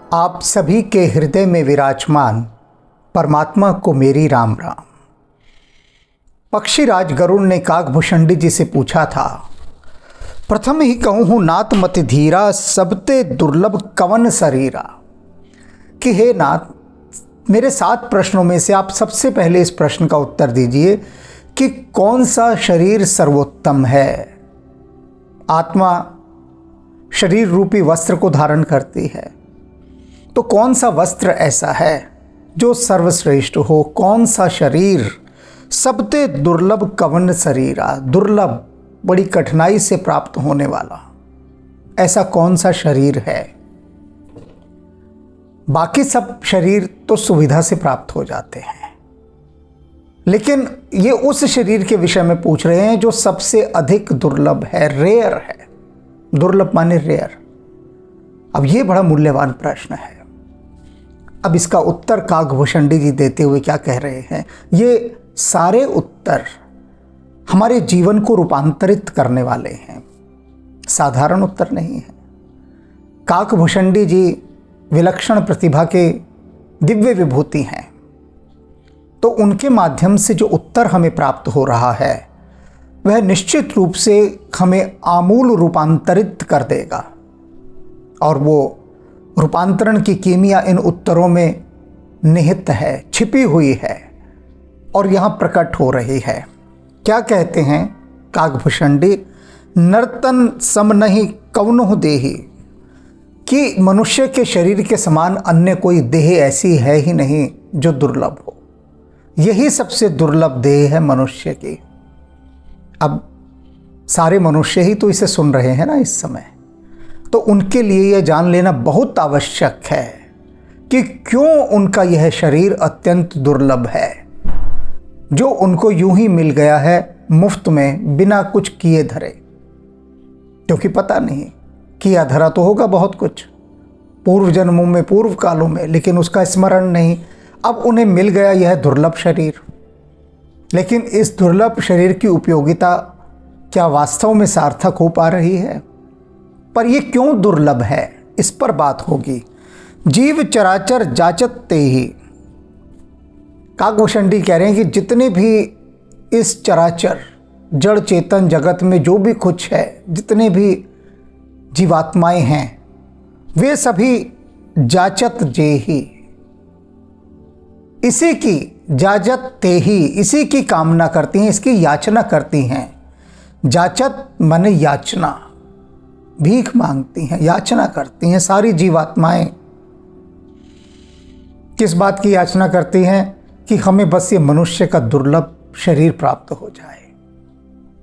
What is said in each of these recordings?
आप सभी के हृदय में विराजमान परमात्मा को मेरी राम राम। पक्षीराज गरुड़ ने काकभूषणी जी से पूछा था, प्रथम ही कहूँ हूँ नाथ मति धीरा, सबते दुर्लभ कवन शरीरा। कि हे नाथ, मेरे 7 प्रश्नों में से आप सबसे पहले इस प्रश्न का उत्तर दीजिए कि कौन सा शरीर सर्वोत्तम है। आत्मा शरीर रूपी वस्त्र को धारण करती है, तो कौन सा वस्त्र ऐसा है जो सर्वश्रेष्ठ हो? कौन सा शरीर सबते दुर्लभ कवन शरीरा, दुर्लभ बड़ी कठिनाई से प्राप्त होने वाला ऐसा कौन सा शरीर है? बाकी सब शरीर तो सुविधा से प्राप्त हो जाते हैं, लेकिन ये उस शरीर के विषय में पूछ रहे हैं जो सबसे अधिक दुर्लभ है, रेयर है। दुर्लभ माने रेयर। अब ये बड़ा मूल्यवान प्रश्न है। अब इसका उत्तर काकभूषणी जी देते हुए क्या कह रहे हैं? ये सारे उत्तर हमारे जीवन को रूपांतरित करने वाले हैं, साधारण उत्तर नहीं है। काकभूषणी जी विलक्षण प्रतिभा के दिव्य विभूति हैं, तो उनके माध्यम से जो उत्तर हमें प्राप्त हो रहा है वह निश्चित रूप से हमें आमूल रूपांतरित कर देगा, और वो रूपांतरण की कीमिया इन उत्तरों में निहित है, छिपी हुई है और यहाँ प्रकट हो रही है। क्या कहते हैं काकभूषणी? नर्तन सम नहीं कवनो देही, कि मनुष्य के शरीर के समान अन्य कोई देह ऐसी है ही नहीं जो दुर्लभ हो। यही सबसे दुर्लभ देह है मनुष्य की। अब सारे मनुष्य ही तो इसे सुन रहे हैं ना इस समय, तो उनके लिए यह जान लेना बहुत आवश्यक है कि क्यों उनका यह शरीर अत्यंत दुर्लभ है, जो उनको यूं ही मिल गया है मुफ्त में, बिना कुछ किए धरे। क्योंकि पता नहीं, किया धरा तो होगा बहुत कुछ पूर्व जन्मों में, पूर्व कालों में, लेकिन उसका स्मरण नहीं। अब उन्हें मिल गया यह दुर्लभ शरीर, लेकिन इस दुर्लभ शरीर की उपयोगिता क्या वास्तव में सार्थक हो पा रही है? पर यह क्यों दुर्लभ है, इस पर बात होगी। जीव चराचर जाचत ते ही। काकभूषणी कह रहे हैं कि जितने भी इस चराचर जड़ चेतन जगत में जो भी कुछ है, जितने भी जीवात्माएं हैं, वे सभी जाचत जे ही, इसी की जाजत ते ही, इसी की कामना करती हैं, इसकी याचना करती हैं। जाचत माने याचना, भीख मांगती हैं, याचना करती हैं। सारी जीवात्माएं किस बात की याचना करती हैं? कि हमें बस ये मनुष्य का दुर्लभ शरीर प्राप्त हो जाए।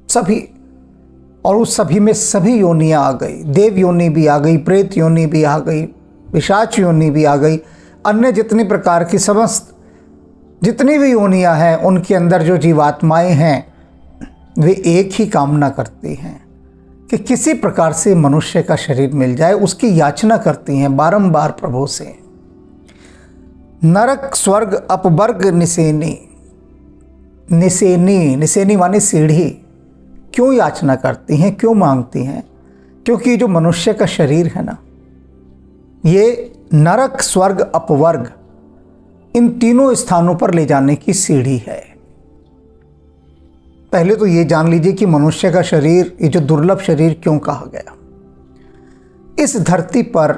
सभी, और उस सभी में सभी योनियां आ गई। देव योनि भी आ गई, प्रेत योनि भी आ गई, पिशाच योनि भी आ गई, अन्य जितनी प्रकार की समस्त जितनी भी योनियां हैं, उनके अंदर जो जीवात्माएं हैं वे एक ही कामना करती हैं कि किसी प्रकार से मनुष्य का शरीर मिल जाए। उसकी याचना करती हैं बारंबार प्रभु से। नरक स्वर्ग अपवर्ग निसेनी, निसेनी, निसेनी माने सीढ़ी। क्यों याचना करती हैं, क्यों मांगती हैं? क्योंकि जो मनुष्य का शरीर है ना, ये नरक स्वर्ग अपवर्ग इन तीनों स्थानों पर ले जाने की सीढ़ी है। पहले तो ये जान लीजिए कि मनुष्य का शरीर, ये जो दुर्लभ शरीर क्यों कहा गया। इस धरती पर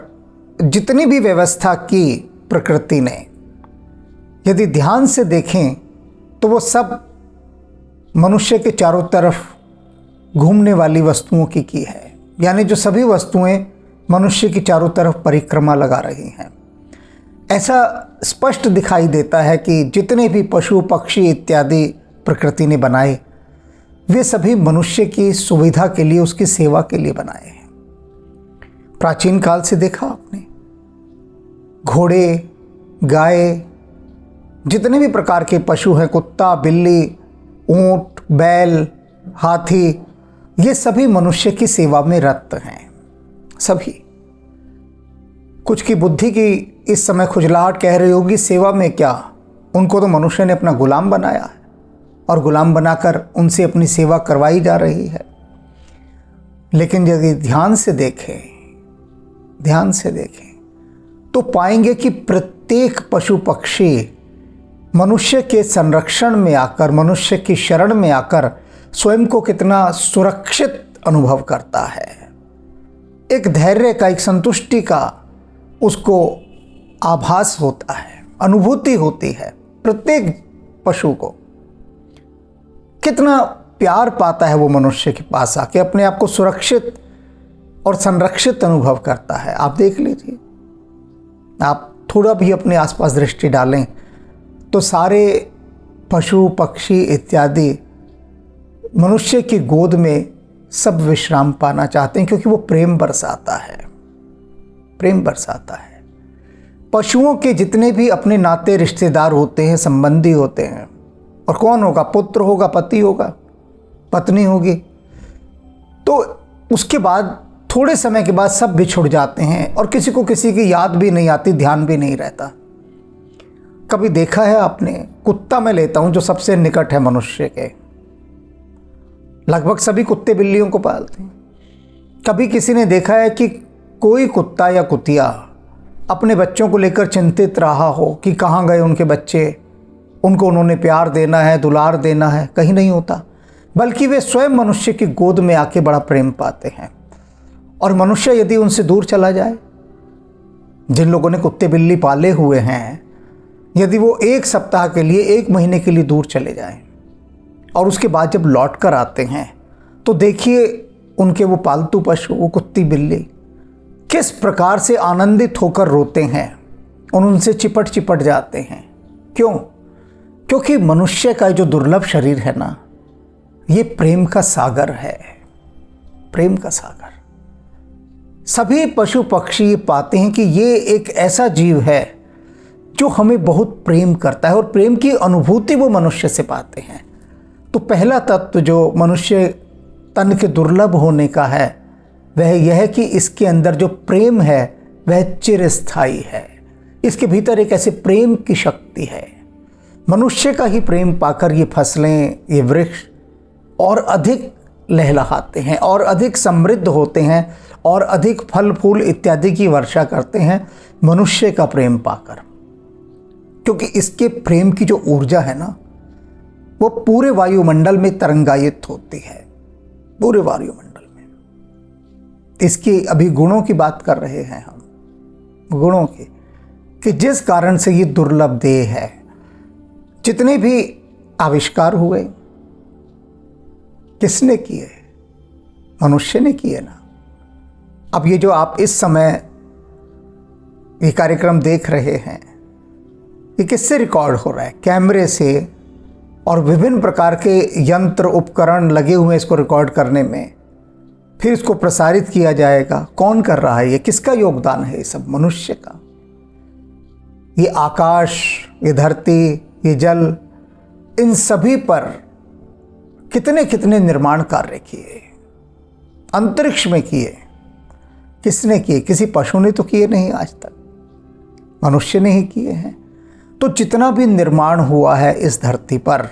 जितनी भी व्यवस्था की प्रकृति ने, यदि ध्यान से देखें तो वो सब मनुष्य के चारों तरफ घूमने वाली वस्तुओं की है। यानी जो सभी वस्तुएं मनुष्य की चारों तरफ परिक्रमा लगा रही हैं। ऐसा स्पष्ट दिखाई देता है कि जितने भी पशु पक्षी इत्यादि प्रकृति ने बनाए, वे सभी मनुष्य की सुविधा के लिए, उसकी सेवा के लिए बनाए हैं। प्राचीन काल से देखा आपने, घोड़े, गाय, जितने भी प्रकार के पशु हैं, कुत्ता, बिल्ली, ऊंट, बैल, हाथी, ये सभी मनुष्य की सेवा में रत हैं। सभी। कुछ की बुद्धि की इस समय खुजलाहट कह रही होगी, सेवा में क्या? उनको तो मनुष्य ने अपना गुलाम बनाया है और गुलाम बनाकर उनसे अपनी सेवा करवाई जा रही है। लेकिन यदि ध्यान से देखें तो पाएंगे कि प्रत्येक पशु पक्षी मनुष्य के संरक्षण में आकर, मनुष्य की शरण में आकर स्वयं को कितना सुरक्षित अनुभव करता है। एक धैर्य का, एक संतुष्टि का उसको आभास होता है, अनुभूति होती है। प्रत्येक पशु को कितना प्यार पाता है वो मनुष्य के पास आके, अपने आप को सुरक्षित और संरक्षित अनुभव करता है। आप देख लीजिए, आप थोड़ा भी अपने आसपास दृष्टि डालें तो सारे पशु पक्षी इत्यादि मनुष्य की गोद में सब विश्राम पाना चाहते हैं, क्योंकि वो प्रेम बरसाता है, प्रेम बरसाता है। पशुओं के जितने भी अपने नाते रिश्तेदार होते हैं, संबंधी होते हैं, और कौन होगा? पुत्र होगा, पति होगा, पत्नी होगी, तो उसके बाद थोड़े समय के बाद सब बिछुड़ जाते हैं और किसी को किसी की याद भी नहीं आती, ध्यान भी नहीं रहता। कभी देखा है आपने? कुत्ता मैं लेता हूं जो सबसे निकट है मनुष्य के, लगभग सभी कुत्ते बिल्लियों को पालते हैं। कभी किसी ने देखा है कि कोई कुत्ता या कुतिया अपने बच्चों को लेकर चिंतित रहा हो कि कहाँ गए उनके बच्चे, उनको उन्होंने प्यार देना है, दुलार देना है? कहीं नहीं होता, बल्कि वे स्वयं मनुष्य की गोद में आके बड़ा प्रेम पाते हैं। और मनुष्य यदि उनसे दूर चला जाए, जिन लोगों ने कुत्ते बिल्ली पाले हुए हैं, यदि वो 1 सप्ताह के लिए, 1 महीने के लिए दूर चले जाएं और उसके बाद जब लौट कर आते हैं तो देखिए उनके वो पालतू पशु, वो कुत्ती बिल्ली किस प्रकार से आनंदित होकर रोते हैं और उनसे चिपट चिपट जाते हैं। क्यों? क्योंकि मनुष्य का जो दुर्लभ शरीर है ना, ये प्रेम का सागर है, प्रेम का सागर। सभी पशु पक्षी ये पाते हैं कि ये एक ऐसा जीव है जो हमें बहुत प्रेम करता है, और प्रेम की अनुभूति वो मनुष्य से पाते हैं। तो पहला तत्व जो मनुष्य तन के दुर्लभ होने का है वह यह है कि इसके अंदर जो प्रेम है वह चिरस्थायी है। इसके भीतर एक ऐसे प्रेम की शक्ति है। मनुष्य का ही प्रेम पाकर ये फसलें, ये वृक्ष और अधिक लहलहाते हैं और अधिक समृद्ध होते हैं और अधिक फल फूल इत्यादि की वर्षा करते हैं, मनुष्य का प्रेम पाकर। क्योंकि इसके प्रेम की जो ऊर्जा है ना, वो पूरे वायुमंडल में तरंगायित होती है, पूरे वायुमंडल में। इसकी अभी गुणों की बात कर रहे हैं हम, गुणों की, कि जिस कारण से ये दुर्लभ देह है। जितने भी आविष्कार हुए किसने किए? मनुष्य ने किए ना। अब ये जो आप इस समय ये कार्यक्रम देख रहे हैं, ये किससे रिकॉर्ड हो रहा है? कैमरे से, और विभिन्न प्रकार के यंत्र उपकरण लगे हुए हैं इसको रिकॉर्ड करने में। फिर इसको प्रसारित किया जाएगा। कौन कर रहा है ये? किसका योगदान है? ये सब मनुष्य का। ये आकाश, ये धरती, ये जल, इन सभी पर कितने कितने निर्माण कार्य किए, अंतरिक्ष में किए। किसने किए? किसी पशु ने तो किए नहीं आज तक, मनुष्य ने ही किए हैं। तो जितना भी निर्माण हुआ है इस धरती पर,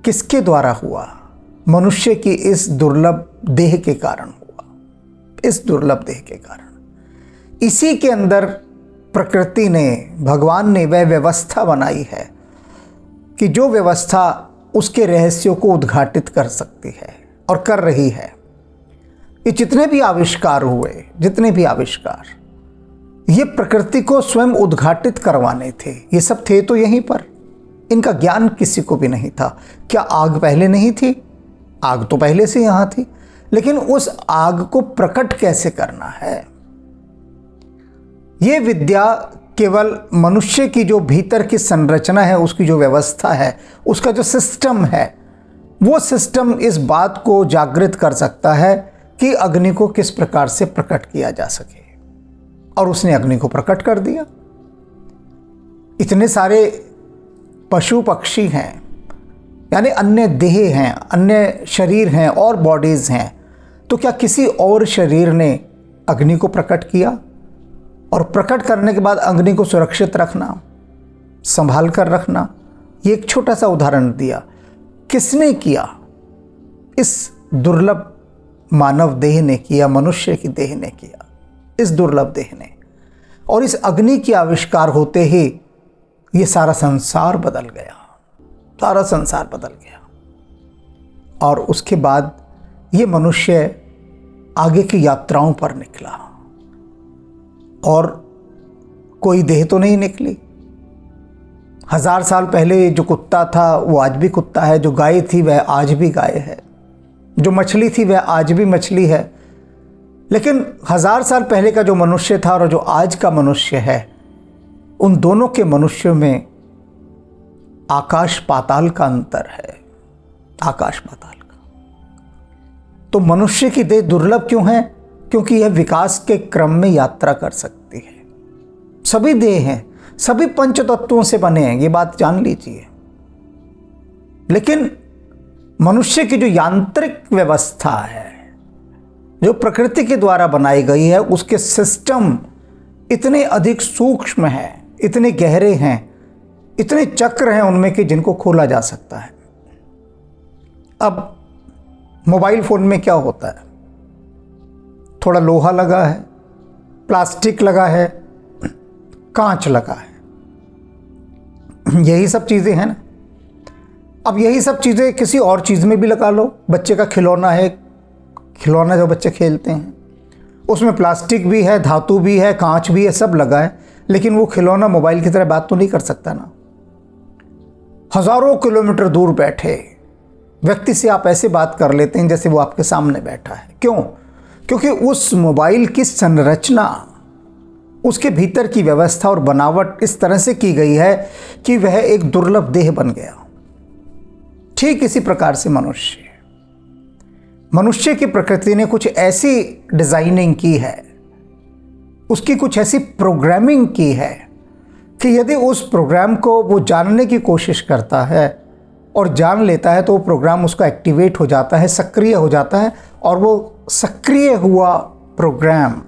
किसके द्वारा हुआ? मनुष्य की इस दुर्लभ देह के कारण हुआ, इस दुर्लभ देह के कारण। इसी के अंदर प्रकृति ने, भगवान ने वह व्यवस्था बनाई है कि जो व्यवस्था उसके रहस्यों को उद्घाटित कर सकती है और कर रही है। ये जितने भी आविष्कार हुए, जितने भी आविष्कार, ये प्रकृति को स्वयं उद्घाटित करवाने थे। ये सब थे तो यहीं पर, इनका ज्ञान किसी को भी नहीं था। क्या आग पहले नहीं थी? आग तो पहले से यहाँ थी, लेकिन उस आग को प्रकट कैसे करना है, ये विद्या केवल मनुष्य की जो भीतर की संरचना है, उसकी जो व्यवस्था है, उसका जो सिस्टम है, वो सिस्टम इस बात को जागृत कर सकता है कि अग्नि को किस प्रकार से प्रकट किया जा सके। और उसने अग्नि को प्रकट कर दिया। इतने सारे पशु पक्षी हैं, यानी अन्य देह हैं, अन्य शरीर हैं और बॉडीज हैं, तो क्या किसी और शरीर ने अग्नि को प्रकट किया? और प्रकट करने के बाद अग्नि को सुरक्षित रखना, संभाल कर रखना, ये एक छोटा सा उदाहरण दिया। किसने किया? इस दुर्लभ मानव देह ने किया, मनुष्य की देह ने किया, इस दुर्लभ देह ने। और इस अग्नि की आविष्कार होते ही ये सारा संसार बदल गया, सारा संसार बदल गया। और उसके बाद ये मनुष्य आगे की यात्राओं पर निकला और कोई देह तो नहीं निकली। 1000 साल पहले जो कुत्ता था वो आज भी कुत्ता है, जो गाय थी वह आज भी गाय है, जो मछली थी वह आज भी मछली है। लेकिन 1000 साल पहले का जो मनुष्य था और जो आज का मनुष्य है, उन दोनों के मनुष्यों में आकाश पाताल का अंतर है, आकाश पाताल का। तो मनुष्य की देह दुर्लभ क्यों है? क्योंकि यह विकास के क्रम में यात्रा कर सकती है। सभी देह हैं, सभी पंच तत्वों से बने हैं, ये बात जान लीजिए। लेकिन मनुष्य की जो यांत्रिक व्यवस्था है, जो प्रकृति के द्वारा बनाई गई है, उसके सिस्टम इतने अधिक सूक्ष्म हैं, इतने गहरे हैं, इतने चक्र हैं उनमें कि जिनको खोला जा सकता है। अब मोबाइल फोन में क्या होता है? थोड़ा लोहा लगा है, प्लास्टिक लगा है, कांच लगा है, यही सब चीज़ें हैं ना। अब यही सब चीज़ें किसी और चीज़ में भी लगा लो। बच्चे का खिलौना है, खिलौना जो बच्चे खेलते हैं उसमें प्लास्टिक भी है, धातु भी है, कांच भी है, सब लगा है, लेकिन वो खिलौना मोबाइल की तरह बात तो नहीं कर सकता ना। हज़ारों किलोमीटर दूर बैठे व्यक्ति से आप ऐसे बात कर लेते हैं जैसे वो आपके सामने बैठा है। क्यों? क्योंकि उस मोबाइल की संरचना, उसके भीतर की व्यवस्था और बनावट इस तरह से की गई है कि वह एक दुर्लभ देह बन गया। ठीक इसी प्रकार से मनुष्य की प्रकृति ने कुछ ऐसी डिजाइनिंग की है, उसकी कुछ ऐसी प्रोग्रामिंग की है कि यदि उस प्रोग्राम को वो जानने की कोशिश करता है और जान लेता है तो वो प्रोग्राम उसका एक्टिवेट हो जाता है, सक्रिय हो जाता है, और वो सक्रिय हुआ प्रोग्राम,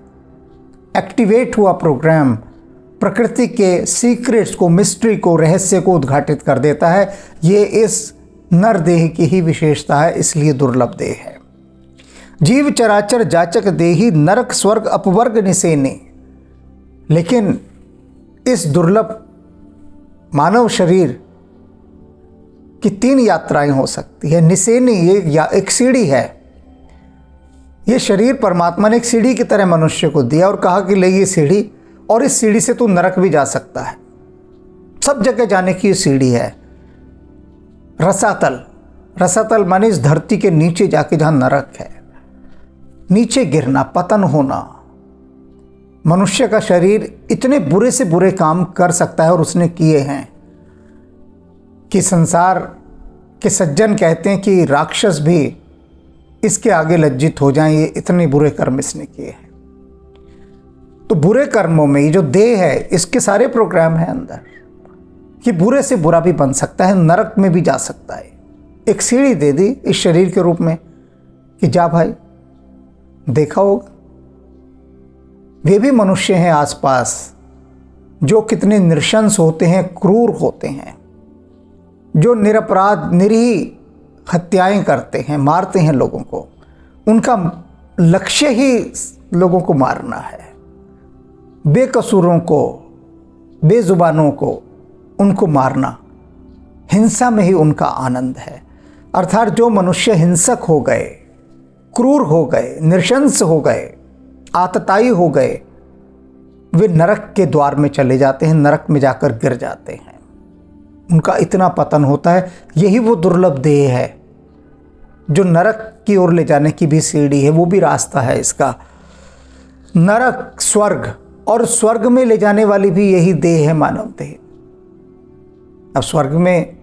एक्टिवेट हुआ प्रोग्राम प्रकृति के सीक्रेट्स को, मिस्ट्री को, रहस्य को उद्घाटित कर देता है। ये इस नर देह की ही विशेषता है, इसलिए दुर्लभ देह है। जीव चराचर जाचक देही, नरक स्वर्ग अपवर्ग निसेने। लेकिन इस दुर्लभ मानव शरीर की 3 यात्राएं हो सकती है। निसेनी, ये एक सीढ़ी है। ये शरीर परमात्मा ने एक सीढ़ी की तरह मनुष्य को दिया और कहा कि ले ये सीढ़ी, और इस सीढ़ी से तू नरक भी जा सकता है। सब जगह जाने की ये सीढ़ी है। रसातल, रसातल माने इस धरती के नीचे जाके जहां नरक है, नीचे गिरना, पतन होना। मनुष्य का शरीर इतने बुरे से बुरे काम कर सकता है और उसने किए हैं कि संसार के सज्जन कहते हैं कि राक्षस भी इसके आगे लज्जित हो जाएं, ये इतने बुरे कर्म इसने किए हैं। तो बुरे कर्मों में ये जो देह है, इसके सारे प्रोग्राम हैं अंदर कि बुरे से बुरा भी बन सकता है, नरक में भी जा सकता है। एक सीढ़ी दे दी इस शरीर के रूप में कि जा भाई, देखा होगा वे भी मनुष्य हैं आसपास जो कितने नृशंस होते हैं, क्रूर होते हैं, जो निरपराध निरीह हत्याएं करते हैं, मारते हैं लोगों को। उनका लक्ष्य ही लोगों को मारना है, बेकसूरों को, बेजुबानों को, उनको मारना। हिंसा में ही उनका आनंद है। अर्थात जो मनुष्य हिंसक हो गए, क्रूर हो गए, नृशंस हो गए, आतताई हो गए, वे नरक के द्वार में चले जाते हैं, नरक में जाकर गिर जाते हैं। उनका इतना पतन होता है। यही वो दुर्लभ देह है जो नरक की ओर ले जाने की भी सीढ़ी है, वो भी रास्ता है इसका। नरक, स्वर्ग, और स्वर्ग में ले जाने वाली भी यही देह है, मानव देह। अब स्वर्ग में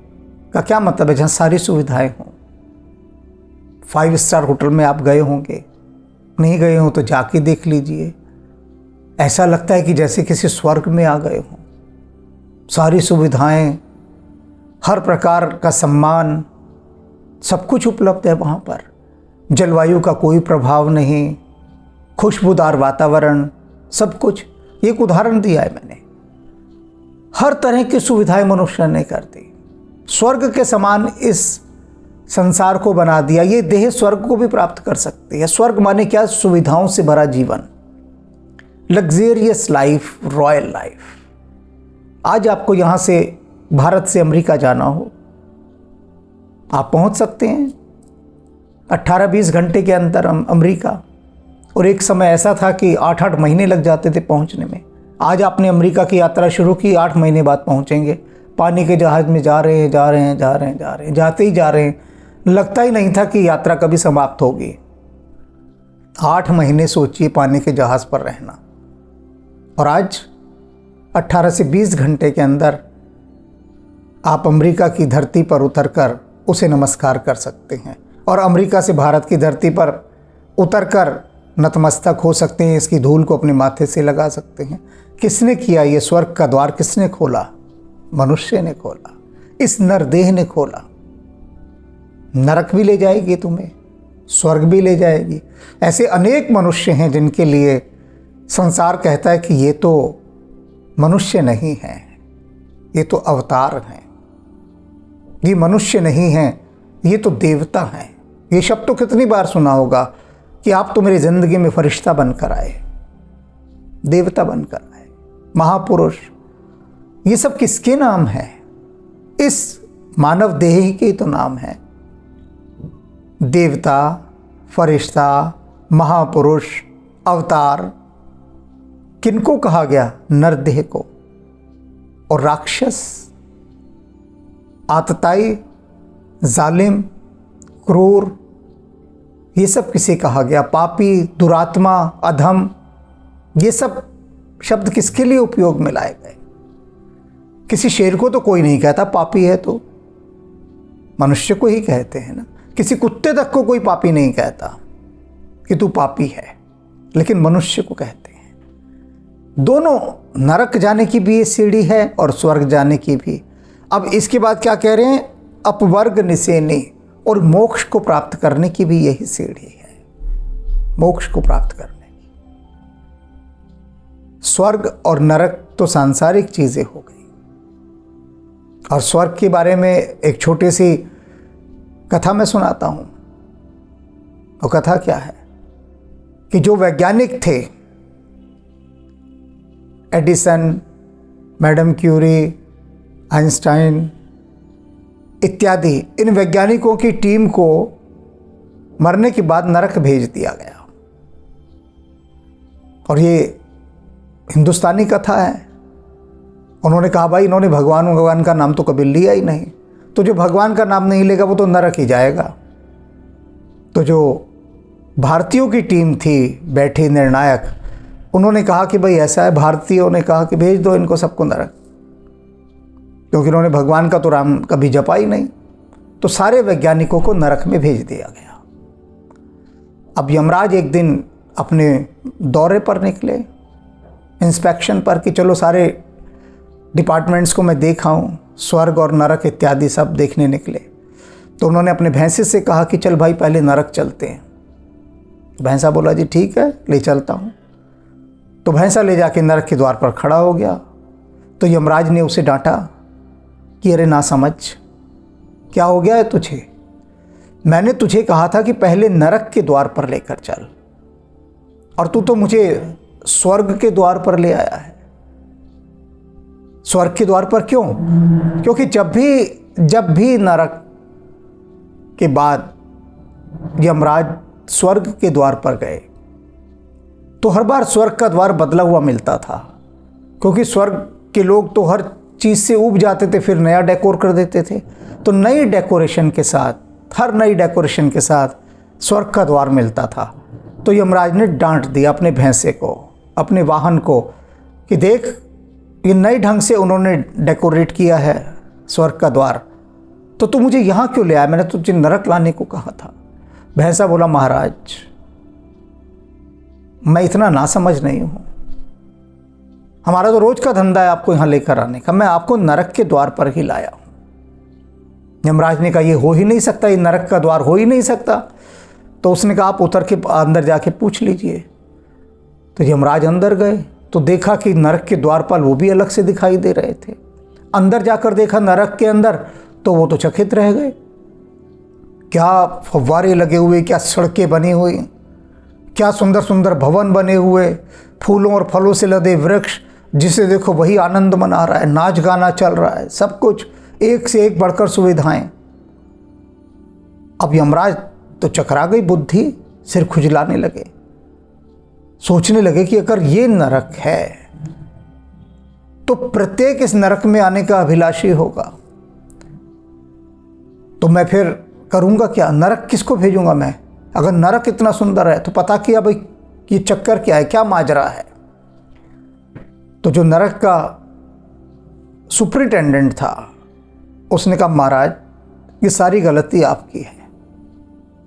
का क्या मतलब है? जहाँ सारी सुविधाएं हों। 5 स्टार होटल में आप गए होंगे, नहीं गए हो तो जाके देख लीजिए। ऐसा लगता है कि जैसे किसी स्वर्ग में आ गए हों। सारी सुविधाएं, हर प्रकार का सम्मान, सब कुछ उपलब्ध है वहाँ पर। जलवायु का कोई प्रभाव नहीं, खुशबूदार वातावरण, सब कुछ। एक उदाहरण दिया है मैंने। हर तरह की सुविधाएं मनुष्य ने कर दी। स्वर्ग के समान इस संसार को बना दिया। ये देह स्वर्ग को भी प्राप्त कर सकती है। स्वर्ग माने क्या? सुविधाओं से भरा जीवन। Luxurious life, royal life. आज आपको यहाँ से, भारत से अमेरिका जाना हो, आप पहुँच सकते हैं 18-20 घंटे के अंदर अमेरिका। और एक समय ऐसा था कि 8-8 महीने लग जाते थे पहुँचने में। आज आपने अमेरिका की यात्रा शुरू की, 8 महीने बाद पहुँचेंगे। पानी के जहाज़ में जा रहे हैं, जाते ही जा रहे हैं। लगता ही नहीं था कि यात्रा कभी समाप्त होगी। 8 महीने सोचिए पानी के जहाज़ पर रहना, और आज 18 से 20 घंटे के अंदर आप अमेरिका की धरती पर उतरकर उसे नमस्कार कर सकते हैं, और अमेरिका से भारत की धरती पर उतरकर नतमस्तक हो सकते हैं, इसकी धूल को अपने माथे से लगा सकते हैं। किसने किया ये स्वर्ग का द्वार? किसने खोला? मनुष्य ने खोला, इस नरदेह ने खोला। नरक भी ले जाएगी तुम्हें, स्वर्ग भी ले जाएगी। ऐसे अनेक मनुष्य हैं जिनके लिए संसार कहता है कि ये तो मनुष्य नहीं हैं, ये तो अवतार हैं, ये मनुष्य नहीं हैं, ये तो देवता हैं। ये शब्द तो कितनी बार सुना होगा कि आप तो मेरी जिंदगी में फरिश्ता बनकर आए, देवता बनकर आए, महापुरुष। ये सब किसके नाम है? इस मानव देह ही के तो नाम है। देवता, फरिश्ता, महापुरुष, अवतार किनको कहा गया? नरदेह को। और राक्षस, आतताई, जालिम, क्रूर, ये सब किसे कहा गया? पापी, दुरात्मा, अधम, ये सब शब्द किसके लिए उपयोग में लाए गए? किसी शेर को तो कोई नहीं कहता पापी है, तो मनुष्य को ही कहते हैं ना। किसी कुत्ते तक को कोई पापी नहीं कहता कि तू पापी है, लेकिन मनुष्य को कहते हैं। दोनों, नरक जाने की भी ये सीढ़ी है और स्वर्ग जाने की भी। अब इसके बाद क्या कह रहे हैं? अपवर्ग निसेनी, और मोक्ष को प्राप्त करने की भी यही सीढ़ी है, मोक्ष को प्राप्त करने की। स्वर्ग और नरक तो सांसारिक चीजें हो गई, और स्वर्ग के बारे में एक छोटी सी कथा मैं सुनाता हूं। वो कथा क्या है कि जो वैज्ञानिक थे, एडिसन, मैडम क्यूरी, आइंस्टाइन इत्यादि, इन वैज्ञानिकों की टीम को मरने के बाद नरक भेज दिया गया। और ये हिंदुस्तानी कथा है। उन्होंने कहा भाई इन्होंने भगवान का नाम तो कभी लिया ही नहीं, तो जो भगवान का नाम नहीं लेगा वो तो नरक ही जाएगा। तो जो भारतीयों की टीम थी बैठी निर्णायक, उन्होंने कहा कि भाई ऐसा है, भारतीयों ने कहा कि भेज दो इनको सबको नरक, क्योंकि इन्होंने भगवान का तो राम कभी जपा ही नहीं। तो सारे वैज्ञानिकों को नरक में भेज दिया गया। अब यमराज एक दिन अपने दौरे पर निकले, इंस्पेक्शन पर, कि चलो सारे डिपार्टमेंट्स को मैं देखा हूँ, स्वर्ग और नरक इत्यादि सब देखने निकले। तो उन्होंने अपने भैंसे से कहा कि चल भाई पहले नरक चलते हैं। भैंसा बोला जी ठीक है, ले चलता हूँ। तो भैंसा ले जाके नरक के द्वार पर खड़ा हो गया। तो यमराज ने उसे डांटा कि अरे ना समझ, क्या हो गया है तुझे? मैंने तुझे कहा था कि पहले नरक के द्वार पर लेकर चल, और तू तो मुझे स्वर्ग के द्वार पर ले आया है। स्वर्ग के द्वार पर क्यों? क्योंकि जब भी नरक के बाद यमराज स्वर्ग के द्वार पर गए तो हर बार स्वर्ग का द्वार बदला हुआ मिलता था, क्योंकि स्वर्ग के लोग तो हर चीज़ से ऊब जाते थे, फिर नया डेकोर कर देते थे। तो नई डेकोरेशन के साथ, हर नई डेकोरेशन के साथ स्वर्ग का द्वार मिलता था। तो यमराज ने डांट दिया अपने भैंसे को, अपने वाहन को, कि देख ये नए ढंग से उन्होंने डेकोरेट किया है स्वर्ग का द्वार, तो तू मुझे यहाँ क्यों ले आया? मैंने तुझे नरक लाने को कहा था। भैंसा बोला महाराज मैं इतना ना समझ नहीं हूँ, हमारा तो रोज का धंधा है आपको यहाँ लेकर आने का, मैं आपको नरक के द्वार पर ही लाया हूँ। यमराज ने कहा ये हो ही नहीं सकता, ये नरक का द्वार हो ही नहीं सकता। तो उसने कहा आप उतर के अंदर जाके पूछ लीजिए। तो यमराज अंदर गए तो देखा कि नरक के द्वारपाल वो भी अलग से दिखाई दे रहे थे। अंदर जाकर देखा नरक के अंदर, तो वो तो चकित रह गए। क्या फव्वारे लगे हुए, क्या सड़कें बनी हुई, क्या सुंदर सुंदर भवन बने हुए, फूलों और फलों से लदे वृक्ष, जिसे देखो वही आनंद मना रहा है, नाच गाना चल रहा है, सब कुछ एक से एक बढ़कर सुविधाएं। अब यमराज तो चकरा गई बुद्धि, सिर खुजलाने लगे, सोचने लगे कि अगर ये नरक है तो प्रत्येक इस नरक में आने का अभिलाषी होगा, तो मैं फिर करूंगा क्या? नरक किसको भेजूंगा मैं? अगर नरक इतना सुंदर है तो पता किया भाई ये चक्कर क्या है, क्या माजरा है। तो जो नरक का सुपरिटेंडेंट था उसने कहा, महाराज ये सारी गलती आपकी है।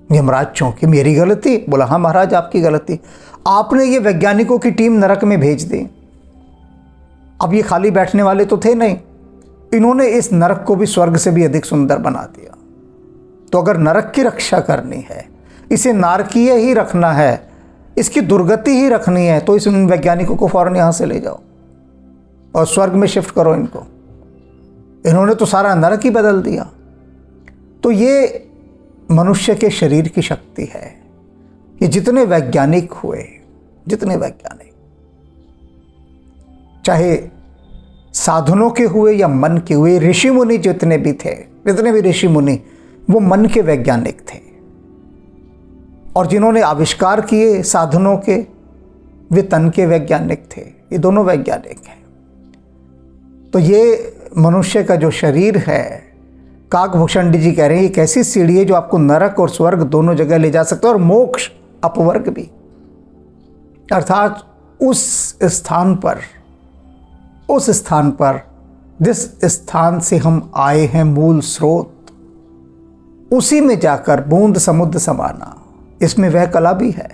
यमराज चौंके, मेरी गलती? बोला हाँ महाराज आपकी गलती, आपने ये वैज्ञानिकों की टीम नरक में भेज दी। अब ये खाली बैठने वाले तो थे नहीं, इन्होंने इस नरक को भी स्वर्ग से भी अधिक सुंदर बना दिया। तो अगर नरक की रक्षा करनी है, इसे नारकीय ही रखना है, इसकी दुर्गति ही रखनी है, तो इस वैज्ञानिकों को फौरन यहां से ले जाओ और स्वर्ग में शिफ्ट करो इनको। इन्होंने तो सारा नरक ही बदल दिया। तो ये मनुष्य के शरीर की शक्ति है। ये जितने वैज्ञानिक हुए, जितने वैज्ञानिक, चाहे साधनों के हुए या मन के हुए, ऋषि मुनि जितने भी थे, जितने भी ऋषि मुनि, वो मन के वैज्ञानिक थे। और जिन्होंने आविष्कार किए साधनों के, वे तन के वैज्ञानिक थे। ये दोनों वैज्ञानिक हैं। तो ये मनुष्य का जो शरीर है, काकभूषण जी कह रहे हैं, ये एक ऐसी सीढ़ी है जो आपको नरक और स्वर्ग दोनों जगह ले जा सकता है, और मोक्ष अपवर्ग भी। अर्थात उस स्थान पर जिस स्थान से हम आए हैं, मूल स्रोत, उसी में जाकर बूंद समुद्र समाना। इसमें वह कला भी है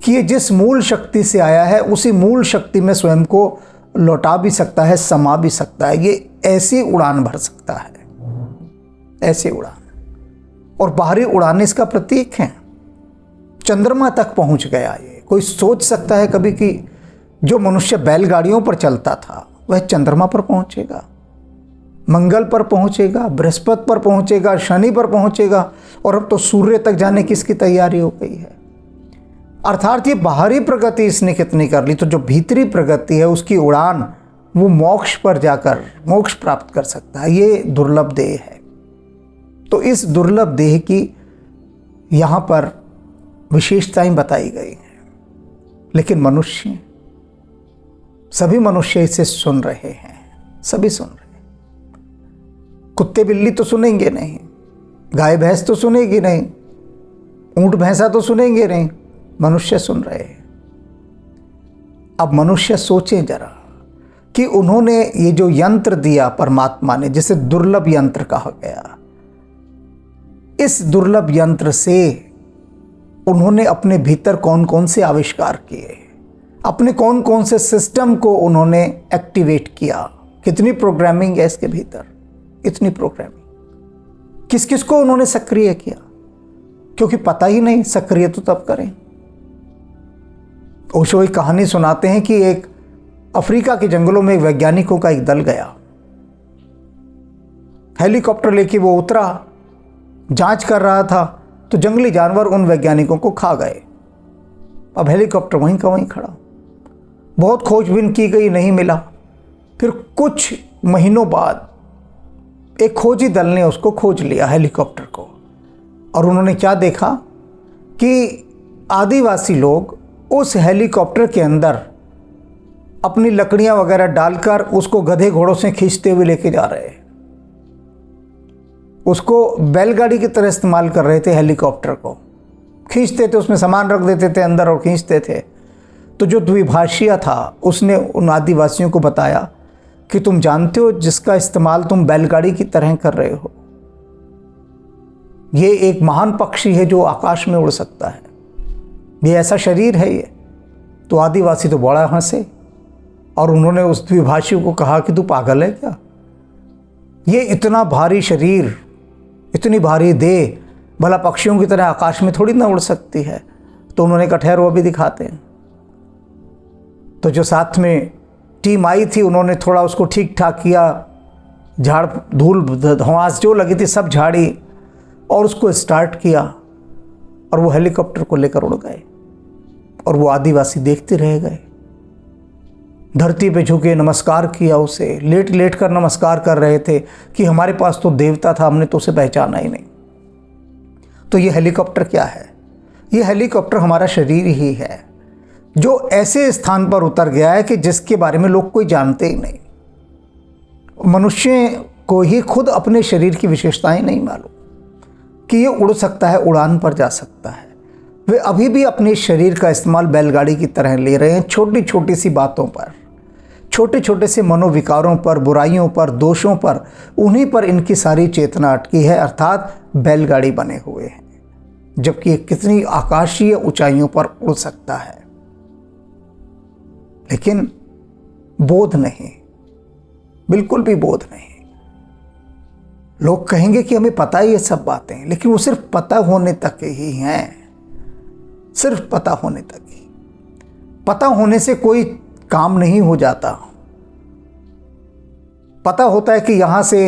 कि ये जिस मूल शक्ति से आया है उसी मूल शक्ति में स्वयं को लौटा भी सकता है, समा भी सकता है। ये ऐसी उड़ान भर सकता है, ऐसी उड़ान। और बाहरी उड़ान इसका प्रतीक है। चंद्रमा तक पहुंच गया ये। कोई सोच सकता है कभी कि जो मनुष्य बैलगाड़ियों पर चलता था वह चंद्रमा पर पहुंचेगा, मंगल पर पहुंचेगा, बृहस्पति पर पहुंचेगा, शनि पर पहुंचेगा, और अब तो सूर्य तक जाने की इसकी तैयारी हो गई है। अर्थात ये बाहरी प्रगति इसने कितनी कर ली, तो जो भीतरी प्रगति है उसकी उड़ान वो मोक्ष पर जाकर मोक्ष प्राप्त कर सकता है। ये दुर्लभ देह है। तो इस दुर्लभ देह की यहाँ पर विशेषताएं बताई गई हैं। लेकिन मनुष्य, सभी मनुष्य इसे सुन रहे हैं, सभी सुन रहे हैं। कुत्ते बिल्ली तो सुनेंगे नहीं, गाय भैंस तो सुनेगी नहीं, ऊंट भैंसा तो सुनेंगे नहीं, मनुष्य सुन रहे हैं। अब मनुष्य सोचें जरा कि उन्होंने ये जो यंत्र दिया परमात्मा ने, जिसे दुर्लभ यंत्र कहा गया, इस दुर्लभ यंत्र से उन्होंने अपने भीतर कौन कौन से आविष्कार किए, अपने कौन कौन से सिस्टम को उन्होंने एक्टिवेट किया। कितनी प्रोग्रामिंग है इसके भीतर, इतनी प्रोग्रामिंग। किस किस को उन्होंने सक्रिय किया, क्योंकि पता ही नहीं, सक्रिय तो तब करें। ओशो एक कहानी सुनाते हैं कि एक अफ्रीका के जंगलों में वैज्ञानिकों का एक दल गया, हेलीकॉप्टर लेके वो उतरा, जांच कर रहा था, तो जंगली जानवर उन वैज्ञानिकों को खा गए। अब हेलीकॉप्टर वहीं का वहीं खड़ा। बहुत खोजबीन की गई, नहीं मिला। फिर कुछ महीनों बाद एक खोजी दल ने उसको खोज लिया, हेलीकॉप्टर को, और उन्होंने क्या देखा कि आदिवासी लोग उस हेलीकॉप्टर के अंदर अपनी लकड़ियां वगैरह डालकर उसको गधे घोड़ों से खींचते हुए लेके जा रहे हैं। उसको बैलगाड़ी की तरह इस्तेमाल कर रहे थे। हेलीकॉप्टर को खींचते थे, उसमें सामान रख देते थे अंदर और खींचते थे। तो जो द्विभाषिया था उसने उन आदिवासियों को बताया कि तुम जानते हो जिसका इस्तेमाल तुम बैलगाड़ी की तरह कर रहे हो, ये एक महान पक्षी है जो आकाश में उड़ सकता है, ये ऐसा शरीर है ये। तो आदिवासी तो बड़ा हंसे और उन्होंने उस द्विभाषी को कहा कि तू पागल है क्या, ये इतना भारी शरीर, इतनी भारी देह भला पक्षियों की तरह आकाश में थोड़ी ना उड़ सकती है। तो उन्होंने कहा ठहरो अभी दिखाते हैं। तो जो साथ में टीम आई थी उन्होंने थोड़ा उसको ठीक ठाक किया, झाड़ धूल धुआंस जो लगी थी सब झाड़ी और उसको स्टार्ट किया, और वो हेलीकॉप्टर को लेकर उड़ गए। और वो आदिवासी देखते रह गए धरती पे झुके, नमस्कार किया उसे, लेट लेट कर नमस्कार कर रहे थे कि हमारे पास तो देवता था, हमने तो उसे पहचाना ही नहीं। तो ये हेलीकॉप्टर क्या है? ये हेलीकॉप्टर हमारा शरीर ही है, जो ऐसे स्थान पर उतर गया है कि जिसके बारे में लोग कोई जानते ही नहीं। मनुष्य को ही खुद अपने शरीर की विशेषताएं नहीं मालूम कि ये उड़ सकता है, उड़ान पर जा सकता है। वे अभी भी अपने शरीर का इस्तेमाल बैलगाड़ी की तरह ले रहे हैं, छोटी छोटी सी बातों पर, छोटे छोटे से मनोविकारों पर, बुराइयों पर, दोषों पर, उन्हीं पर इनकी सारी चेतना अटकी है, अर्थात बैलगाड़ी बने हुए हैं। जबकि ये कितनी आकाशीय ऊंचाइयों पर उड़ सकता है, लेकिन बोध नहीं, बिल्कुल भी बोध नहीं। लोग कहेंगे कि हमें पता ही ये सब बातें, लेकिन वो सिर्फ पता होने तक ही हैं, सिर्फ पता होने तक ही। पता होने से कोई काम नहीं हो जाता। पता होता है कि यहां से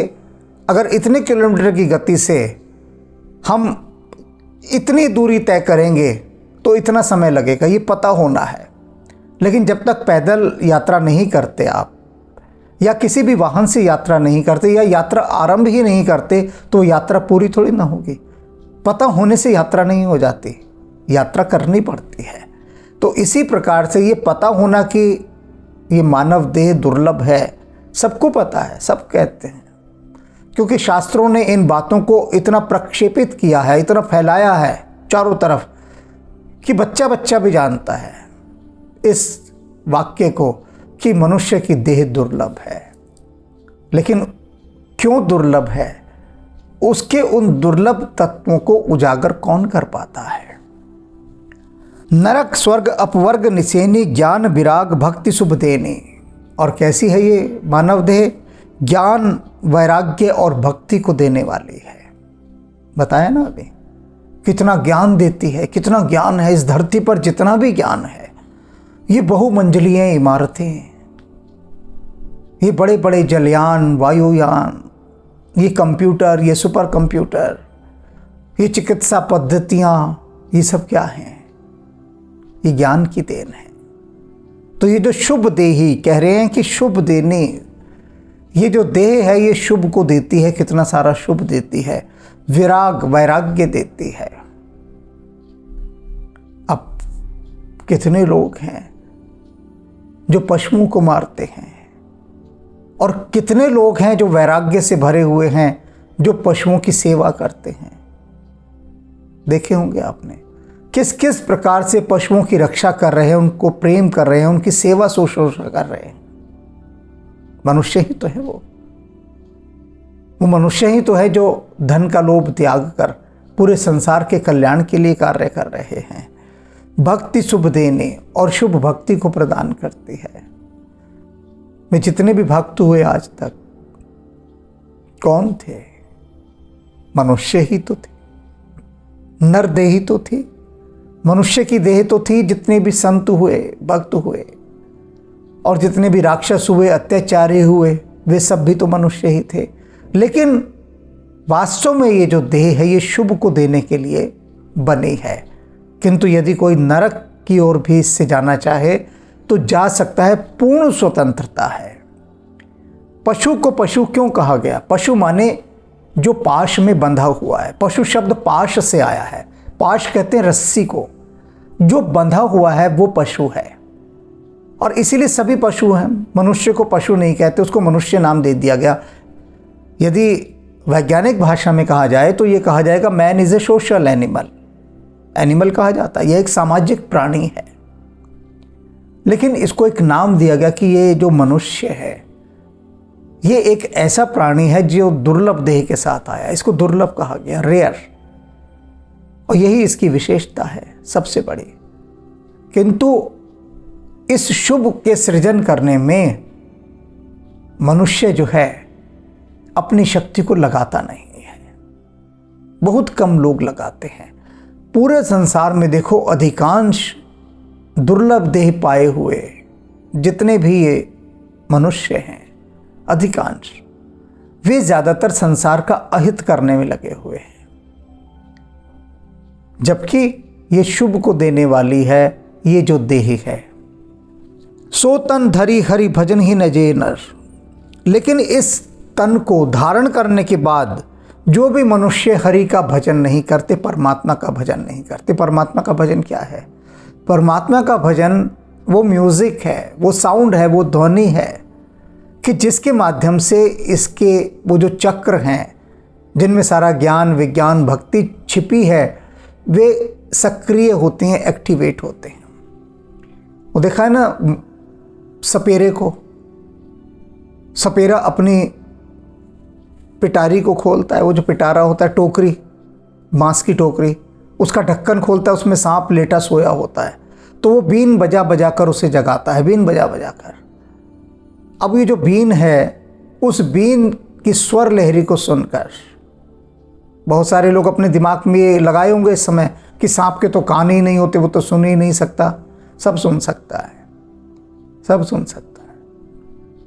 अगर इतने किलोमीटर की गति से हम इतनी दूरी तय करेंगे तो इतना समय लगेगा, ये पता होना है। लेकिन जब तक पैदल यात्रा नहीं करते आप, या किसी भी वाहन से यात्रा नहीं करते, या यात्रा आरंभ ही नहीं करते, तो यात्रा पूरी थोड़ी ना होगी। पता होने से यात्रा नहीं हो जाती, यात्रा करनी पड़ती है। तो इसी प्रकार से ये पता होना कि ये मानव देह दुर्लभ है, सबको पता है, सब कहते हैं, क्योंकि शास्त्रों ने इन बातों को इतना प्रक्षेपित किया है, इतना फैलाया है चारों तरफ कि बच्चा बच्चा भी जानता है इस वाक्य को कि मनुष्य की देह दुर्लभ है। लेकिन क्यों दुर्लभ है, उसके उन दुर्लभ तत्वों को उजागर कौन कर पाता है? नरक स्वर्ग अपवर्ग निसेनी, ज्ञान विराग भक्ति शुभ देनी। और कैसी है ये मानव देह? ज्ञान, वैराग्य और भक्ति को देने वाली है। बताया ना अभी, कितना ज्ञान देती है, कितना ज्ञान है इस धरती पर। जितना भी ज्ञान है, ये बहुमंजिलीय इमारतें, ये बड़े बड़े जलयान, वायुयान, ये कंप्यूटर, ये सुपर कंप्यूटर, ये चिकित्सा पद्धतियाँ, ये सब क्या हैं? ये ज्ञान की देन है। तो ये जो शुभ देही कह रहे हैं कि शुभ देने, ये जो देह है ये शुभ को देती है, कितना सारा शुभ देती है, विराग वैराग्य देती है। अब कितने लोग हैं जो पशुओं को मारते हैं, और कितने लोग हैं जो वैराग्य से भरे हुए हैं, जो पशुओं की सेवा करते हैं। देखे होंगे आपने किस किस प्रकार से पशुओं की रक्षा कर रहे हैं, उनको प्रेम कर रहे हैं, उनकी सेवा शुश्रूषा कर रहे हैं। मनुष्य ही तो है वो मनुष्य ही तो है जो धन का लोभ त्याग कर पूरे संसार के कल्याण के लिए कार्य कर रहे हैं। भक्ति शुभ देने और शुभ भक्ति को प्रदान करती है। में जितने भी भक्त हुए आज तक, कौन थे? मनुष्य ही तो थे, नर देही तो थी, मनुष्य की देह तो थी। जितने भी संत हुए, भक्त हुए, और जितने भी राक्षस हुए, अत्याचारी हुए, वे सब भी तो मनुष्य ही थे। लेकिन वास्तव में ये जो देह है ये शुभ को देने के लिए बनी है। किंतु यदि कोई नरक की ओर भी इससे जाना चाहे तो जा सकता है, पूर्ण स्वतंत्रता है। पशु को पशु क्यों कहा गया? पशु माने जो पाश में बंधा हुआ है। पशु शब्द पाश से आया है। पाश कहते हैं रस्सी को, जो बंधा हुआ है वो पशु है। और इसीलिए सभी पशु हैं, मनुष्य को पशु नहीं कहते, उसको मनुष्य नाम दे दिया गया। यदि वैज्ञानिक भाषा में कहा जाए तो ये कहा जाएगा man is a social animal. Animal कहा जाता है, यह एक सामाजिक प्राणी है। लेकिन इसको एक नाम दिया गया कि ये जो मनुष्य है ये एक ऐसा प्राणी है जो दुर्लभ देह के साथ आया, इसको दुर्लभ कहा गया, रेयर। और यही इसकी विशेषता है सबसे बड़ी। किंतु इस शुभ के सृजन करने में मनुष्य जो है अपनी शक्ति को लगाता नहीं है। बहुत कम लोग लगाते हैं। पूरे संसार में देखो, अधिकांश दुर्लभ देह पाए हुए जितने भी ये मनुष्य हैं, अधिकांश वे ज़्यादातर संसार का अहित करने में लगे हुए हैं। जबकि ये शुभ को देने वाली है ये जो देह है, सो तन धरी हरि भजन ही न जे नर। लेकिन इस तन को धारण करने के बाद जो भी मनुष्य हरि का भजन नहीं करते, परमात्मा का भजन नहीं करते। परमात्मा का भजन क्या है? परमात्मा का भजन वो म्यूज़िक है, वो साउंड है, वो ध्वनि है कि जिसके माध्यम से इसके वो जो चक्र हैं जिनमें सारा ज्ञान, विज्ञान, भक्ति छिपी है, वे सक्रिय होते हैं, एक्टिवेट होते हैं। वो देखा है ना सपेरे को, सपेरा अपनी पिटारी को खोलता है, वो जो पिटारा होता है, टोकरी, बांस की टोकरी, उसका ढक्कन खोलता है, उसमें सांप लेटा सोया होता है, तो वो बीन बजा बजा कर उसे जगाता है, बीन बजा बजा कर। अब ये जो बीन है, उस बीन की स्वर लहरी को सुनकर बहुत सारे लोग अपने दिमाग में ये लगाए होंगे इस समय कि सांप के तो कान ही नहीं होते, वो तो सुन ही नहीं सकता। सब सुन सकता है, सब सुन सकता है।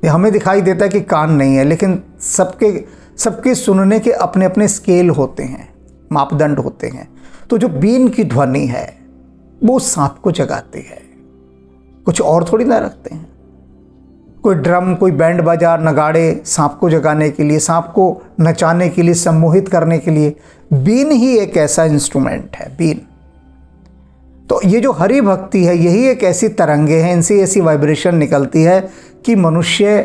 ये हमें दिखाई देता है कि कान नहीं है, लेकिन सबके सुनने के अपने अपने स्केल होते हैं, मापदंड होते हैं। तो जो बीन की ध्वनि है वो सांप को जगाती है, कुछ और थोड़ी ना रखते हैं। कोई ड्रम, कोई बैंड बाजा, नगाड़े सांप को जगाने के लिए, सांप को नचाने के लिए, सम्मोहित करने के लिए। बीन ही एक ऐसा इंस्ट्रूमेंट है, बीन। तो ये जो हरि भक्ति है, यही एक ऐसी तरंगे हैं, इनसे ऐसी वाइब्रेशन निकलती है कि मनुष्य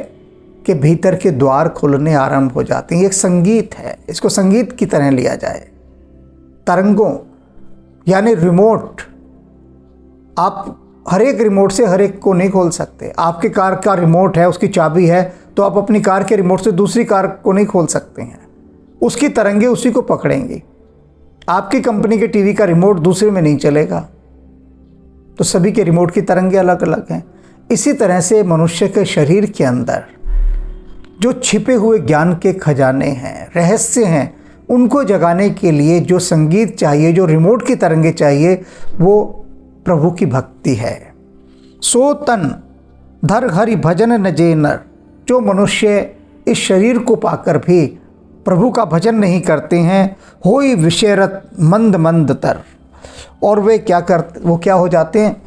के भीतर के द्वार खुलने आरंभ हो जाते हैं। एक संगीत है, इसको संगीत की तरह लिया जाए। तरंगों यानी रिमोट, आप हर एक रिमोट से हर एक को नहीं खोल सकते। आपके कार का रिमोट है, उसकी चाबी है, तो आप अपनी कार के रिमोट से दूसरी कार को नहीं खोल सकते हैं। उसकी तरंगे उसी को पकड़ेंगी। आपकी कंपनी के टीवी का रिमोट दूसरे में नहीं चलेगा। तो सभी के रिमोट की तरंगे अलग अलग हैं। इसी तरह से मनुष्य के शरीर के अंदर जो छिपे हुए ज्ञान के खजाने हैं, रहस्य हैं, उनको जगाने के लिए जो संगीत चाहिए, जो रिमोट की तरंगे चाहिए, वो प्रभु की भक्ति है। सो तन धर हरि भजन न जे नर। जो मनुष्य इस शरीर को पाकर भी प्रभु का भजन नहीं करते हैं, होई विषयरत मंद मंद तर। और वे वो क्या हो जाते हैं?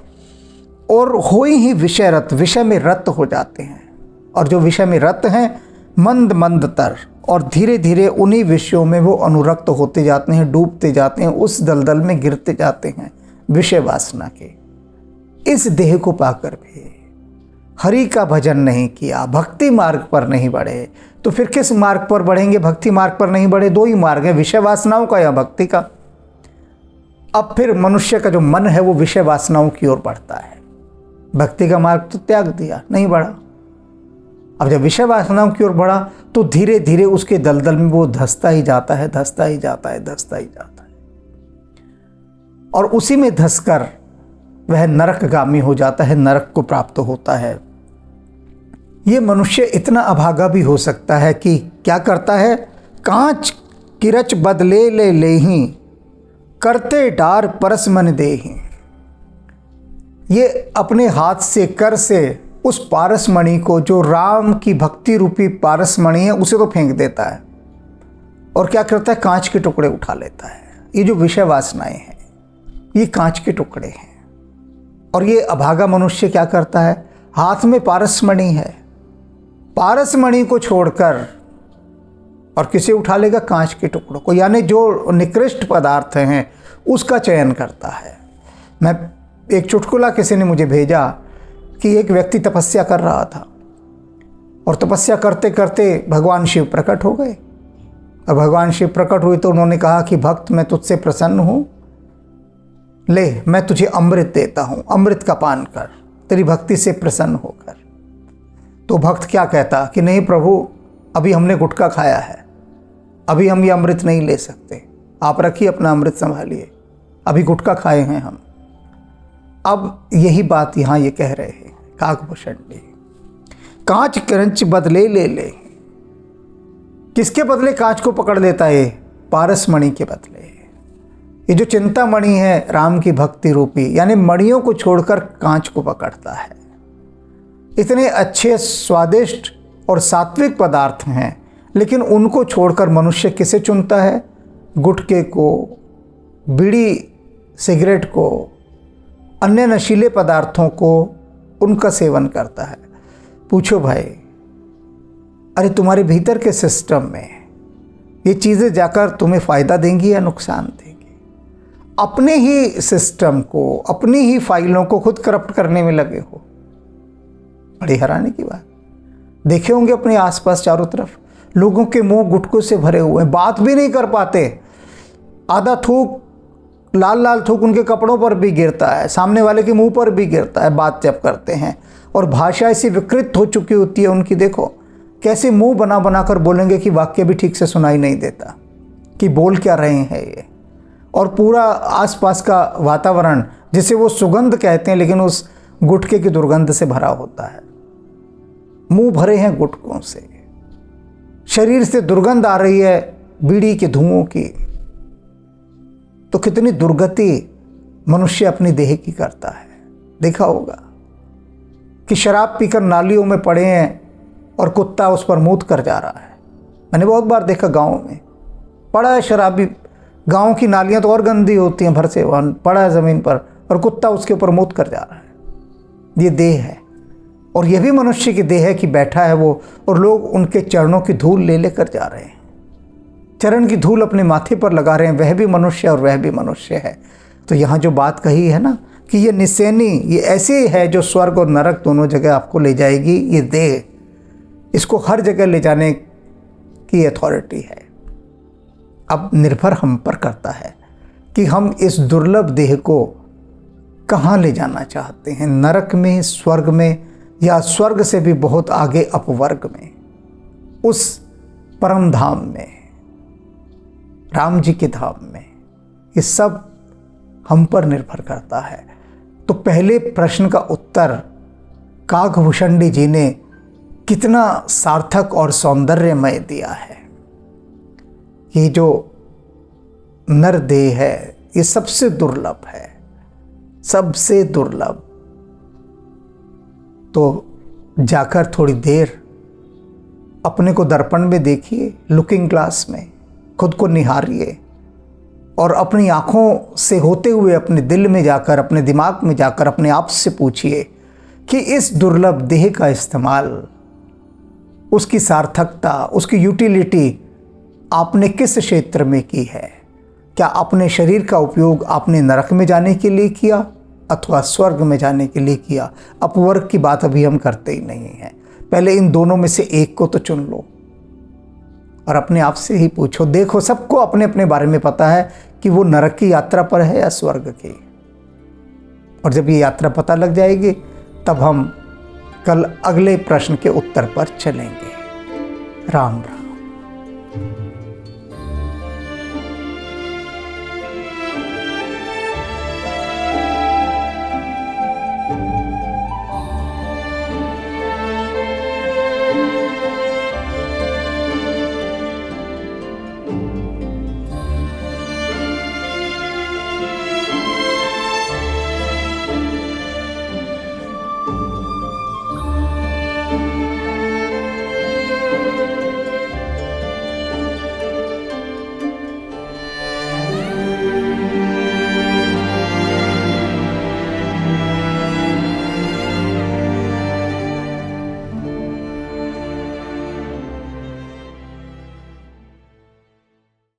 और होई ही विषयरत, विषय में रत हो जाते हैं। और जो विषय में रत हैं, मंद मंद तर, और धीरे धीरे उन्हीं विषयों में वो अनुरक्त होते जाते हैं, डूबते जाते हैं, उस दलदल में गिरते जाते हैं विषय वासना के। इस देह को पाकर भी हरि का भजन नहीं किया, भक्ति मार्ग पर नहीं बढ़े, तो फिर किस मार्ग पर बढ़ेंगे? भक्ति मार्ग पर नहीं बढ़े। दो ही मार्ग है, विषय वासनाओं का या भक्ति का। अब फिर मनुष्य का जो मन है वो विषय वासनाओं की ओर बढ़ता है। भक्ति का मार्ग तो त्याग दिया, नहीं बढ़ा। अब जब विषय वासनाओं की ओर बढ़ा तो धीरे धीरे उसके दलदल में वो धंसता ही जाता है, धंसता ही जाता है, धंसता ही जाता है, और उसी में धंसकर वह नरकगामी हो जाता है, नरक को प्राप्त होता है। ये मनुष्य इतना अभागा भी हो सकता है कि क्या करता है? कांच किरच बदले ले लेही, करते डार परस मन देही। ये अपने हाथ से, कर से उस पारसमणि को, जो राम की भक्ति रूपी पारसमणि है, उसे तो फेंक देता है। और क्या करता है? कांच के टुकड़े उठा लेता है। ये जो विषय वासनाएं हैं, ये कांच के टुकड़े हैं। और ये अभागा मनुष्य क्या करता है? हाथ में पारसमणि है, पारसमणि को छोड़कर और किसे उठा लेगा? कांच के टुकड़ों को, यानी जो निकृष्ट पदार्थ हैं उसका चयन करता है। मैं एक चुटकुला किसी ने मुझे भेजा कि एक व्यक्ति तपस्या कर रहा था, और तपस्या करते करते भगवान शिव प्रकट हो गए। और भगवान शिव प्रकट हुए तो उन्होंने कहा कि भक्त, मैं तुझसे प्रसन्न हूँ, ले मैं तुझे अमृत देता हूँ, अमृत का पान कर, तेरी भक्ति से प्रसन्न होकर। तो भक्त क्या कहता कि नहीं प्रभु, अभी हमने गुटखा खाया है, अभी हम ये अमृत नहीं ले सकते, आप रखिए अपना अमृत संभालिए, अभी गुटखा खाए हैं हम। अब यही बात यहाँ ये कह रहे हैं काकभूषण जी, कांच करंच बदले ले ले। किसके बदले कांच को पकड़ लेता है? पारसमणि के बदले। ये जो चिंतामणि है राम की भक्ति रूपी, यानी मणियों को छोड़कर कांच को पकड़ता है। इतने अच्छे, स्वादिष्ट और सात्विक पदार्थ हैं, लेकिन उनको छोड़कर मनुष्य किसे चुनता है? गुटखे को, बीड़ी सिगरेट को, अन्य नशीले पदार्थों को, उनका सेवन करता है। पूछो भाई, अरे तुम्हारे भीतर के सिस्टम में ये चीज़ें जाकर तुम्हें फ़ायदा देंगी या नुकसान देंगी? अपने ही सिस्टम को, अपनी ही फाइलों को खुद करप्ट करने में लगे हो। बड़ी हैरानी की बात। देखे होंगे अपने आसपास चारों तरफ लोगों के मुंह गुटकों से भरे हुए हैं, बात भी नहीं कर पाते। आधा थूक, लाल लाल थूक उनके कपड़ों पर भी गिरता है, सामने वाले के मुंह पर भी गिरता है बात जब करते हैं। और भाषा ऐसी विकृत हो चुकी होती है उनकी, देखो कैसे मुंह बना बना कर बोलेंगे कि वाक्य भी ठीक से सुनाई नहीं देता कि बोल क्या रहे हैं ये। और पूरा आसपास का वातावरण जिसे वो सुगंध कहते हैं, लेकिन उस गुटके की दुर्गंध से भरा होता है। मुंह भरे हैं गुटकों से, शरीर से दुर्गंध आ रही है बीड़ी के धुओं की। तो कितनी दुर्गति मनुष्य अपनी देह की करता है। देखा होगा कि शराब पीकर नालियों में पड़े हैं और कुत्ता उस पर मूत कर जा रहा है। मैंने बहुत बार देखा, गाँव में पड़ा है शराबी, गाँव की नालियाँ तो और गंदी होती हैं, भर से पड़ा है ज़मीन पर और कुत्ता उसके ऊपर मूत कर जा रहा है। ये देह है, और यह भी मनुष्य की देह है कि बैठा है वो, और लोग उनके चरणों की धूल ले लेकर जा रहे हैं, चरण की धूल अपने माथे पर लगा रहे हैं। वह भी मनुष्य और वह भी मनुष्य है। तो यहाँ जो बात कही है ना कि ये निसेनी, ये ऐसे है जो स्वर्ग और नरक दोनों जगह आपको ले जाएगी। ये देह, इसको हर जगह ले जाने की अथॉरिटी है। अब निर्भर हम पर करता है कि हम इस दुर्लभ देह को कहाँ ले जाना चाहते हैं, नरक में, स्वर्ग में, या स्वर्ग से भी बहुत आगे अपवर्ग में, उस परम धाम में, राम जी के धाम में। ये सब हम पर निर्भर करता है। तो पहले प्रश्न का उत्तर काकभूषणी जी ने कितना सार्थक और सौंदर्यमय दिया है। ये जो नर देह है ये सबसे दुर्लभ है, सबसे दुर्लभ। तो जाकर थोड़ी देर अपने को दर्पण में देखिए, लुकिंग ग्लास में खुद को निहारिए, और अपनी आँखों से होते हुए अपने दिल में जाकर, अपने दिमाग में जाकर अपने आप से पूछिए कि इस दुर्लभ देह का इस्तेमाल, उसकी सार्थकता, उसकी यूटिलिटी आपने किस क्षेत्र में की है। क्या अपने शरीर का उपयोग आपने नरक में जाने के लिए किया अथवा स्वर्ग में जाने के लिए किया? अपवर्ग की बात अभी हम करते ही नहीं हैं। पहले इन दोनों में से एक को तो चुन लो और अपने आप से ही पूछो। देखो, सबको अपने अपने बारे में पता है कि वो नरक की यात्रा पर है या स्वर्ग की। और जब ये यात्रा पता लग जाएगी तब हम कल अगले प्रश्न के उत्तर पर चलेंगे। राम राम।